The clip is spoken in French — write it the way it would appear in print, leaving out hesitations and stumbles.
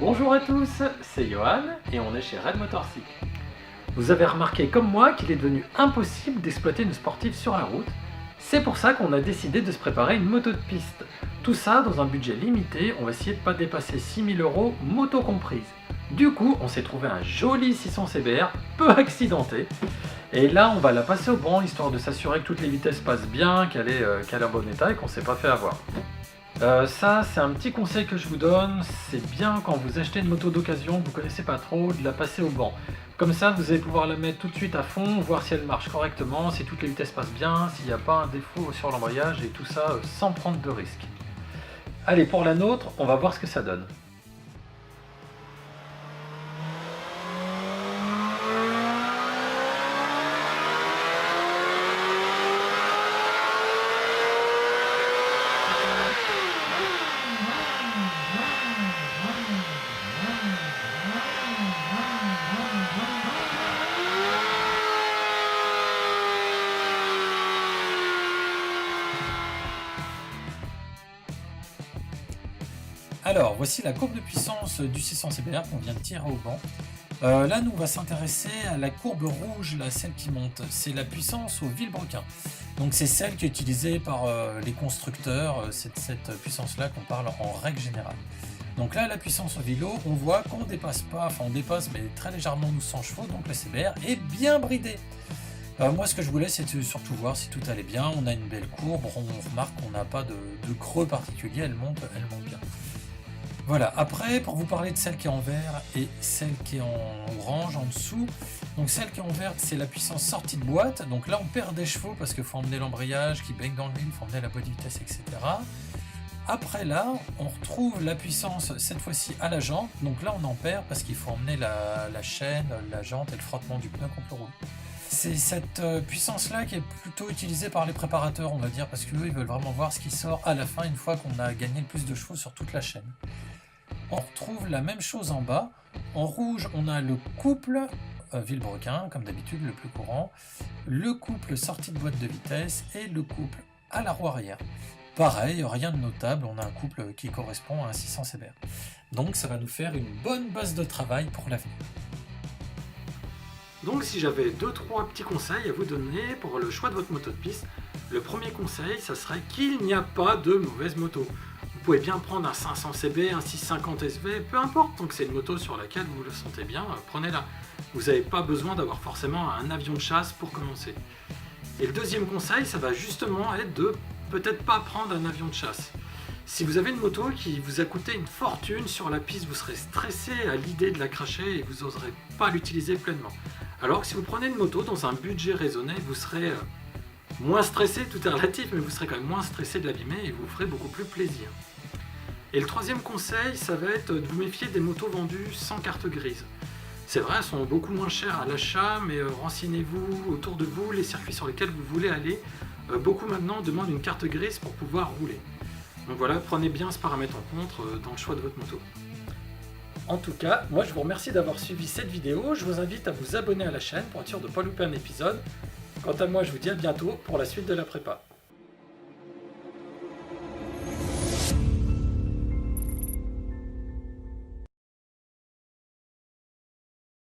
Bonjour à tous, c'est Johan et on est chez Red Motorcycle. Vous avez remarqué comme moi qu'il est devenu impossible d'exploiter une sportive sur la route. C'est pour ça qu'on a décidé de se préparer une moto de piste. Tout ça dans un budget limité, on va essayer de ne pas dépasser 6 000 €, moto comprise. Du coup, on s'est trouvé un joli 600 CBR, peu accidenté. Et là, on va la passer au banc, histoire de s'assurer que toutes les vitesses passent bien, qu'elle est en bon état et qu'on ne s'est pas fait avoir. Ça, c'est un petit conseil que je vous donne, c'est bien quand vous achetez une moto d'occasion que vous ne connaissez pas trop, de la passer au banc. Comme ça, vous allez pouvoir la mettre tout de suite à fond, voir si elle marche correctement, si toutes les vitesses passent bien, s'il n'y a pas un défaut sur l'embrayage et tout ça sans prendre de risques. Allez, pour la nôtre, on va voir ce que ça donne. Alors, voici la courbe de puissance du 600 CBR qu'on vient de tirer au banc. Là, nous, on va s'intéresser à la courbe rouge, là, celle qui monte. C'est la puissance au vilebrequin. Donc, c'est celle qui est utilisée par les constructeurs. C'est de cette puissance-là qu'on parle en règle générale. Donc là, la puissance au vélo, on voit qu'on dépasse pas, enfin on dépasse, mais très légèrement 1200 chevaux, donc la CBR est bien bridée. Moi, ce que je voulais, c'est surtout voir si tout allait bien. On a une belle courbe, on remarque qu'on n'a pas de creux particulier, elle monte bien. Voilà, après, pour vous parler de celle qui est en vert et celle qui est en orange en dessous, donc celle qui est en verte, c'est la puissance sortie de boîte, donc là on perd des chevaux parce qu'il faut emmener l'embrayage qui baigne dans l'huile, il faut emmener la boîte de vitesse, etc. Après là, on retrouve la puissance cette fois-ci à la jante, donc là on en perd parce qu'il faut emmener la chaîne, la jante et le frottement du pneu contre le roue. C'est cette puissance-là qui est plutôt utilisée par les préparateurs, on va dire, parce qu'eux ils veulent vraiment voir ce qui sort à la fin une fois qu'on a gagné le plus de chevaux sur toute la chaîne. On retrouve la même chose en bas. En rouge, on a le couple vilebrequin, comme d'habitude, le plus courant, le couple sortie de boîte de vitesse et le couple à la roue arrière. Pareil, rien de notable, on a un couple qui correspond à un 600 CBR. Donc ça va nous faire une bonne base de travail pour l'avenir. Donc si j'avais 2-3 petits conseils à vous donner pour le choix de votre moto de piste, le premier conseil, ça serait qu'il n'y a pas de mauvaise moto. Vous pouvez bien prendre un 500 CB, un 650 SV, peu importe, tant que c'est une moto sur laquelle vous le sentez bien, prenez-la. Vous n'avez pas besoin d'avoir forcément un avion de chasse pour commencer. Et le deuxième conseil, ça va justement être de peut-être pas prendre un avion de chasse. Si vous avez une moto qui vous a coûté une fortune sur la piste, vous serez stressé à l'idée de la cracher et vous n'oserez pas l'utiliser pleinement. Alors que si vous prenez une moto dans un budget raisonné, vous serez moins stressé, tout est relatif, mais vous serez quand même moins stressé de l'abîmer et vous ferez beaucoup plus plaisir. Et le troisième conseil, ça va être de vous méfier des motos vendues sans carte grise. C'est vrai, elles sont beaucoup moins chères à l'achat, mais renseignez-vous autour de vous, les circuits sur lesquels vous voulez aller. Beaucoup maintenant demandent une carte grise pour pouvoir rouler. Donc voilà, prenez bien ce paramètre en compte dans le choix de votre moto. En tout cas, moi je vous remercie d'avoir suivi cette vidéo. Je vous invite à vous abonner à la chaîne pour être sûr de ne pas louper un épisode. Quant à moi, je vous dis à bientôt pour la suite de la prépa.